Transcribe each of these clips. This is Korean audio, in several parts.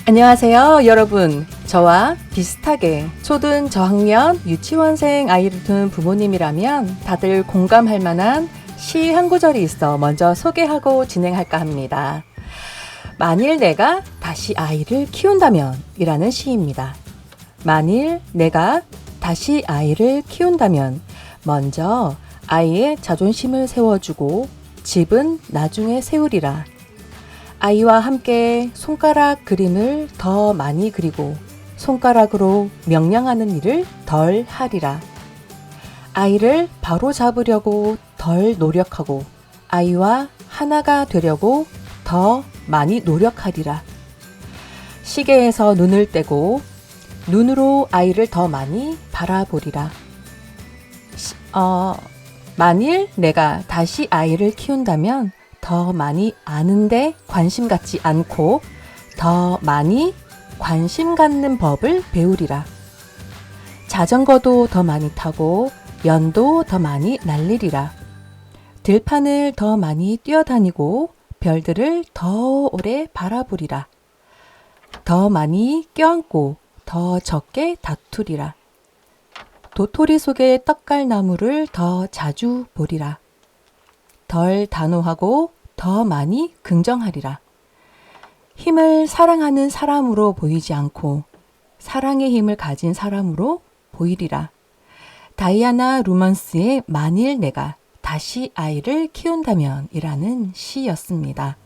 안녕하세요, 여러분. 저와 비슷하게 초등 저학년 유치원생 아이를 둔 부모님이라면 다들 공감할 만한 시 한 구절이 있어 먼저 소개하고 진행할까 합니다. 만일 내가 다시 아이를 키운다면 이라는 시입니다. 만일 내가 다시 아이를 키운다면 먼저 아이의 자존심을 세워주고 집은 나중에 세우리라. 아이와 함께 손가락 그림을 더 많이 그리고 손가락으로 명령하는 일을 덜 하리라. 아이를 바로 잡으려고 덜 노력하고 아이와 하나가 되려고 더 많이 노력하리라. 시계에서 눈을 떼고 눈으로 아이를 더 많이 바라보리라. 만일 내가 다시 아이를 키운다면 더 많이 아는데 관심 갖지 않고 더 많이 관심 갖는 법을 배우리라. 자전거도 더 많이 타고 연도 더 많이 날리리라. 들판을 더 많이 뛰어다니고 별들을 더 오래 바라보리라. 더 많이 껴안고 더 적게 다투리라. 도토리 속의 떡갈나무를 더 자주 보리라. 덜 단호하고 더 많이 긍정하리라. 힘을 사랑하는 사람으로 보이지 않고 사랑의 힘을 가진 사람으로 보이리라. 다이아나 루먼스의 만일 내가 다시 아이를 키운다면 이라는 시였습니다.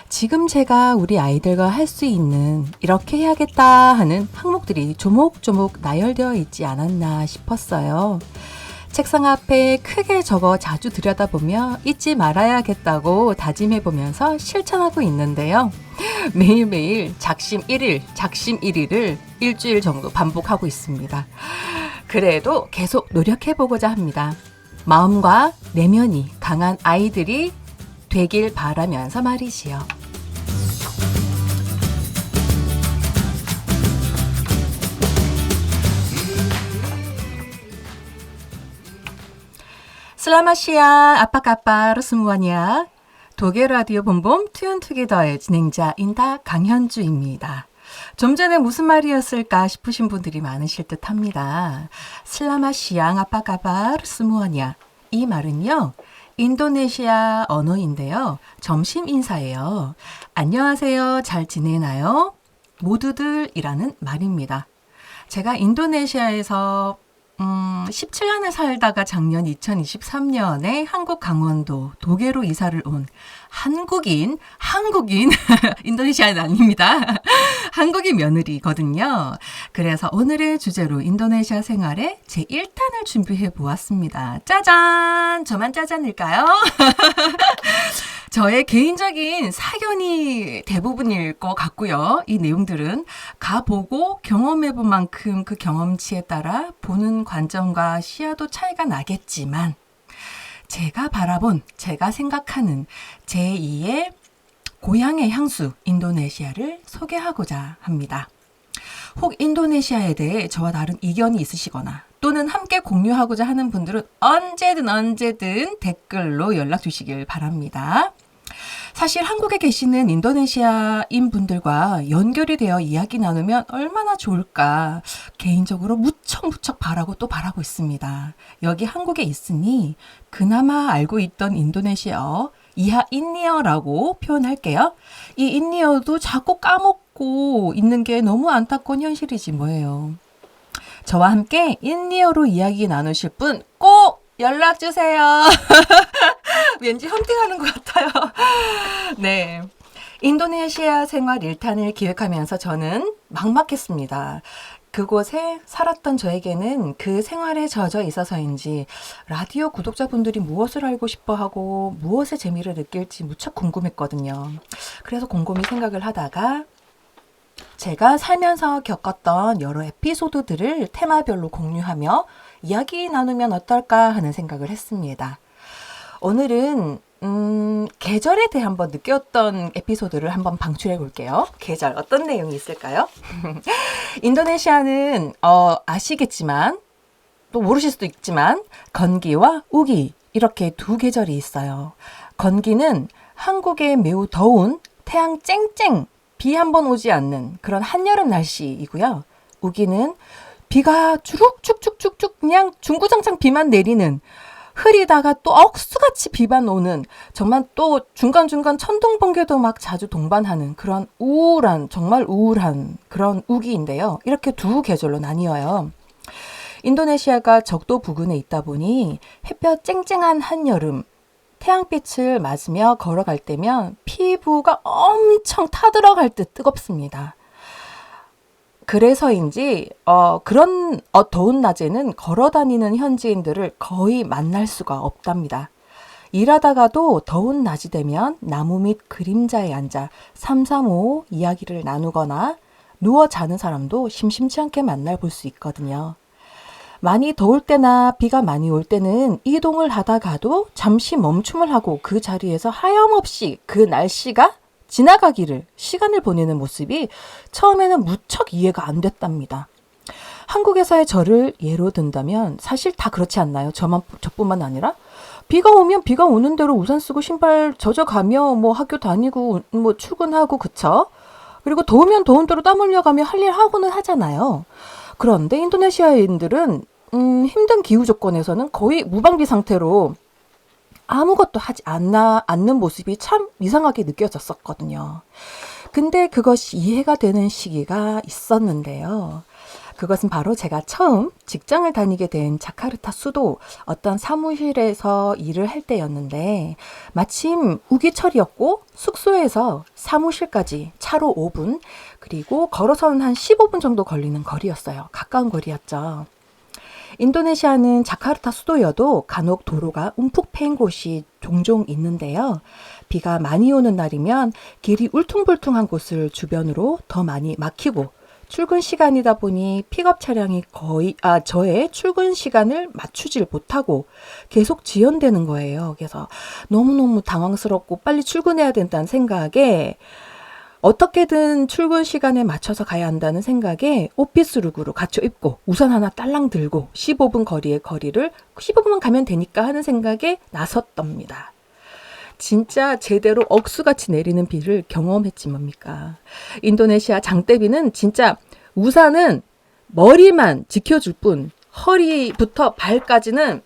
지금 제가 우리 아이들과 할 수 있는 이렇게 해야겠다 하는 항목들이 조목조목 나열되어 있지 않았나 싶었어요. 책상 앞에 크게 적어 자주 들여다보며 잊지 말아야겠다고 다짐해보면서 실천하고 있는데요. 매일매일 작심 1일, 작심 1일을 일주일 정도 반복하고 있습니다. 그래도 계속 노력해보고자 합니다. 마음과 내면이 강한 아이들이 되길 바라면서 말이지요. 슬라마시아 아빠까빠르 스무아니아 독일 라디오 봄봄 튜언투게더의 진행자 인다 강현주입니다. 좀 전에 무슨 말이었을까 싶으신 분들이 많으실 듯 합니다. 슬라마시앙 아빠까빠르 스무아니아 이 말은요. 인도네시아 언어인데요. 점심 인사예요. 안녕하세요. 잘 지내나요? 모두들이라는 말입니다. 제가 인도네시아에서 17년을 살다가 작년 2023년에 한국 강원도 도계로 이사를 온 한국인, 인도네시아는 아닙니다. 한국인 며느리거든요. 그래서 오늘의 주제로 인도네시아 생활의 제1탄을 준비해 보았습니다. 짜잔! 저만 짜잔일까요? 저의 개인적인 사견이 대부분일 것 같고요. 이 내용들은 가보고 경험해본 만큼 그 경험치에 따라 보는 관점과 시야도 차이가 나겠지만 제가 바라본, 제가 생각하는 제2의 고향의 향수 인도네시아를 소개하고자 합니다. 혹 인도네시아에 대해 저와 다른 이견이 있으시거나 또는 함께 공유하고자 하는 분들은 언제든 댓글로 연락 주시길 바랍니다. 사실 한국에 계시는 인도네시아인 분들과 연결이 되어 이야기 나누면 얼마나 좋을까 개인적으로 무척 바라고 또 바라고 있습니다. 여기 한국에 있으니 그나마 알고 있던 인도네시아어 이하 인니어라고 표현할게요. 이 인니어도 자꾸 까먹고 있는 게 너무 안타까운 현실이지 뭐예요. 저와 함께 인니어로 이야기 나누실 분 꼭 연락주세요. 왠지 헌팅하는 것 같아요. 네. 인도네시아 생활 1탄을 기획하면서 저는 막막했습니다. 그곳에 살았던 저에게는 그 생활에 젖어 있어서인지 라디오 구독자분들이 무엇을 알고 싶어하고 무엇의 재미를 느낄지 무척 궁금했거든요. 그래서 곰곰이 생각을 하다가 제가 살면서 겪었던 여러 에피소드들을 테마별로 공유하며 이야기 나누면 어떨까 하는 생각을 했습니다. 오늘은 계절에 대해 한번 느꼈던 에피소드를 한번 방출해 볼게요. 계절 어떤 내용이 있을까요? 인도네시아는 아시겠지만 또 모르실 수도 있지만 건기와 우기 이렇게 두 계절이 있어요. 건기는 한국의 매우 더운 태양 쨍쨍 비 한 번 오지 않는 그런 한여름 날씨이고요. 우기는 비가 주룩쭉쭉쭉쭉 그냥 중구장창 비만 내리는, 흐리다가 또 억수같이 비만 오는, 정말 또 중간중간 천둥번개도 막 자주 동반하는 그런 우울한, 정말 우울한 그런 우기인데요. 이렇게 두 계절로 나뉘어요. 인도네시아가 적도 부근에 있다 보니 햇볕 쨍쨍한 한여름, 태양빛을 맞으며 걸어갈 때면 피부가 엄청 타들어갈 듯 뜨겁습니다. 그래서인지 그런 더운 낮에는 걸어다니는 현지인들을 거의 만날 수가 없답니다. 일하다가도 더운 낮이 되면 나무 밑 그림자에 앉아 삼삼오오 이야기를 나누거나 누워 자는 사람도 심심치 않게 만날 볼 수 있거든요. 많이 더울 때나 비가 많이 올 때는 이동을 하다가도 잠시 멈춤을 하고 그 자리에서 하염없이 그 날씨가 지나가기를, 시간을 보내는 모습이 처음에는 무척 이해가 안 됐답니다. 한국에서의 저를 예로 든다면 사실 다 그렇지 않나요? 저뿐만 아니라 비가 오면 비가 오는 대로 우산 쓰고 신발 젖어가며 뭐 학교 다니고 뭐 출근하고, 그쵸? 그리고 더우면 더운 대로 땀 흘려가며 할 일 하고는 하잖아요. 그런데 인도네시아인들은 힘든 기후 조건에서는 거의 무방비 상태로 아무것도 하지 않는 모습이 참 이상하게 느껴졌었거든요. 근데 그것이 이해가 되는 시기가 있었는데요. 그것은 바로 제가 처음 직장을 다니게 된 자카르타 수도 어떤 사무실에서 일을 할 때였는데, 마침 우기철이었고 숙소에서 사무실까지 차로 5분, 그리고 걸어서는 한 15분 정도 걸리는 거리였어요. 가까운 거리였죠. 인도네시아는 자카르타 수도여도 간혹 도로가 움푹 패인 곳이 종종 있는데요. 비가 많이 오는 날이면 길이 울퉁불퉁한 곳을 주변으로 더 많이 막히고, 출근 시간이다 보니 픽업 차량이 저의 출근 시간을 맞추질 못하고 계속 지연되는 거예요. 그래서 너무너무 당황스럽고 빨리 출근해야 된다는 생각에, 어떻게든 출근 시간에 맞춰서 가야 한다는 생각에 오피스룩으로 갖춰 입고 우산 하나 딸랑 들고 15분 거리의 거리를 15분만 가면 되니까 하는 생각에 나섰답니다. 진짜 제대로 억수같이 내리는 비를 경험했지 뭡니까. 인도네시아 장대비는 진짜 우산은 머리만 지켜줄 뿐 허리부터 발까지는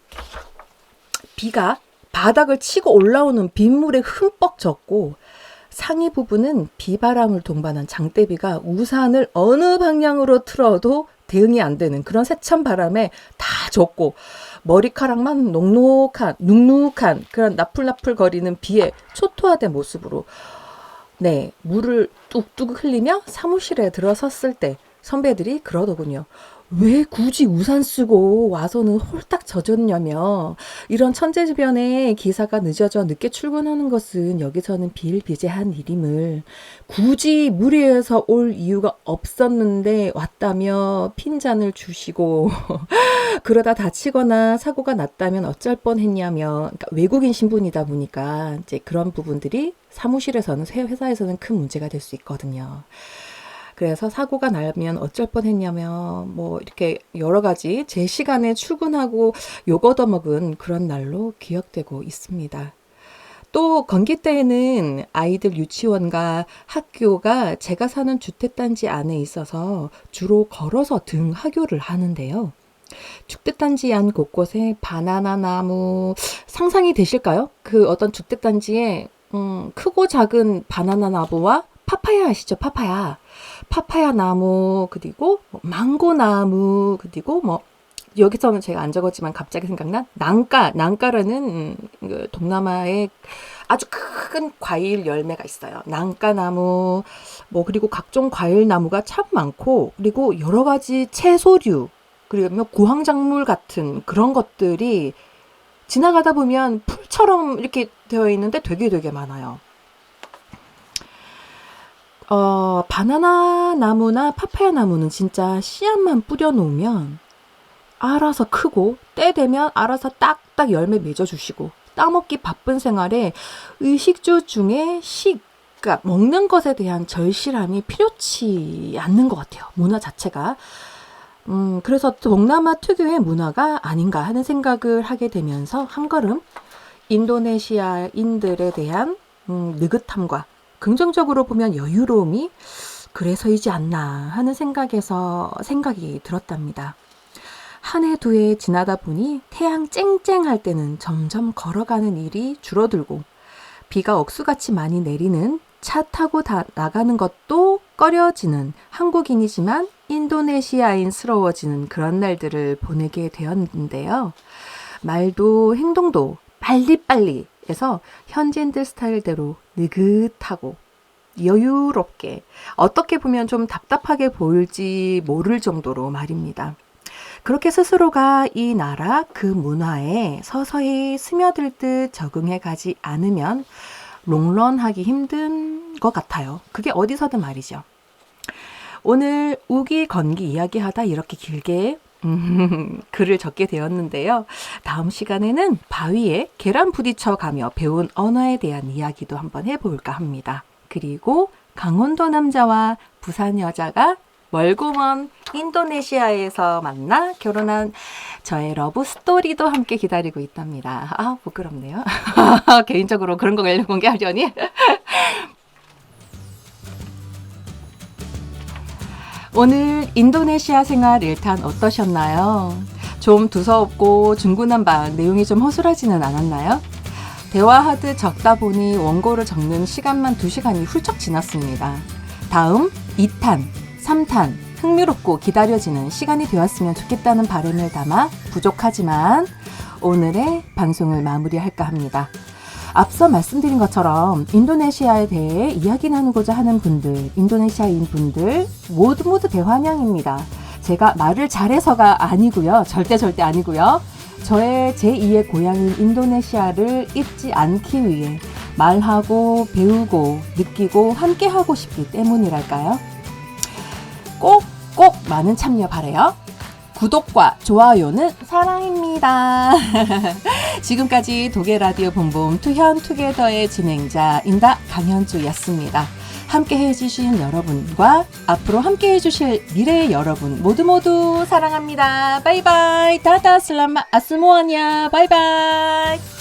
비가 바닥을 치고 올라오는 빗물에 흠뻑 젖고, 상위 부분은 비바람을 동반한 장대비가 우산을 어느 방향으로 틀어도 대응이 안 되는 그런 세찬 바람에 다 젖고, 머리카락만 눅눅한 그런 나풀나풀거리는 비에 초토화된 모습으로 물을 뚝뚝 흘리며 사무실에 들어섰을 때 선배들이 그러더군요. 왜 굳이 우산 쓰고 와서는 홀딱 젖었냐며. 이런 천재지변에 기사가 늦어져 늦게 출근하는 것은 여기서는 비일비재한 일임을, 굳이 무리해서 올 이유가 없었는데 왔다며 핀잔을 주시고 그러다 다치거나 사고가 났다면 어쩔 뻔했냐며. 그러니까 외국인 신분이다 보니까 이제 그런 부분들이 사무실에서는, 회사에서는 큰 문제가 될 수 있거든요. 그래서 사고가 나면 어쩔 뻔했냐며 뭐 이렇게 여러 가지 제 시간에 출근하고 욕 얻어먹은 그런 날로 기억되고 있습니다. 또 건기 때에는 아이들 유치원과 학교가 제가 사는 주택단지 안에 있어서 주로 걸어서 등하교를 하는데요. 주택단지 안 곳곳에 바나나 나무, 상상이 되실까요? 그 어떤 주택단지에 크고 작은 바나나 나무와 파파야 아시죠? 파파야 나무, 그리고 망고 나무, 그리고 여기서는 제가 안 적었지만 갑자기 생각난 난까라는 그 동남아의 아주 큰 과일 열매가 있어요. 난까나무, 그리고 각종 과일 나무가 참 많고, 그리고 여러 가지 채소류, 그리고 구황작물 같은 그런 것들이 지나가다 보면 풀처럼 이렇게 되어 있는데 되게 많아요. 바나나 나무나 파파야 나무는 진짜 씨앗만 뿌려놓으면 알아서 크고, 때 되면 알아서 딱딱 열매 맺어주시고, 따먹기 바쁜 생활에 의식주 중에 그러니까 먹는 것에 대한 절실함이 필요치 않는 것 같아요. 문화 자체가. 그래서 동남아 특유의 문화가 아닌가 하는 생각을 하게 되면서 한 걸음 인도네시아인들에 대한 느긋함과 긍정적으로 보면 여유로움이 그래서이지 않나 하는 생각이 들었답니다. 한 해 두 해 지나다 보니 태양 쨍쨍할 때는 점점 걸어가는 일이 줄어들고 비가 억수같이 많이 내리는 차 타고 나가는 것도 꺼려지는 한국인이지만 인도네시아인스러워지는 그런 날들을 보내게 되었는데요. 말도 행동도 빨리빨리 해서 현지인들 스타일대로 느긋하고 여유롭게 어떻게 보면 좀 답답하게 보일지 모를 정도로 말입니다. 그렇게 스스로가 이 나라 그 문화에 서서히 스며들 듯 적응해 가지 않으면 롱런하기 힘든 것 같아요. 그게 어디서든 말이죠. 오늘 우기 건기 이야기하다 이렇게 길게 글을 적게 되었는데요. 다음 시간에는 바위에 계란 부딪혀 가며 배운 언어에 대한 이야기도 한번 해볼까 합니다. 그리고 강원도 남자와 부산 여자가 멀고 먼 인도네시아에서 만나 결혼한 저의 러브 스토리도 함께 기다리고 있답니다. 아, 부끄럽네요. 개인적으로 그런 거 공개하려니. 오늘 인도네시아 생활 1탄 어떠셨나요? 좀 두서없고 중구난 방 내용이 좀 허술하지는 않았나요? 대화하듯 적다 보니 원고를 적는 시간만 2시간이 훌쩍 지났습니다. 다음 2탄, 3탄 흥미롭고 기다려지는 시간이 되었으면 좋겠다는 바람을 담아 부족하지만 오늘의 방송을 마무리할까 합니다. 앞서 말씀드린 것처럼 인도네시아에 대해 이야기 나누고자 하는 분들, 인도네시아인 분들 모두 대환영입니다. 제가 말을 잘해서가 아니고요. 절대 아니고요. 저의 제2의 고향인 인도네시아를 잊지 않기 위해 말하고 배우고 느끼고 함께하고 싶기 때문이랄까요? 꼭 많은 참여 바라요. 구독과 좋아요는 사랑입니다. 지금까지 독일라디오 본봄 투현투게더의 진행자 인다 강현주였습니다. 함께 해주신 여러분과 앞으로 함께 해주실 미래의 여러분 모두 사랑합니다. 바이바이. 다다 슬라마 아스모아냐. 바이바이.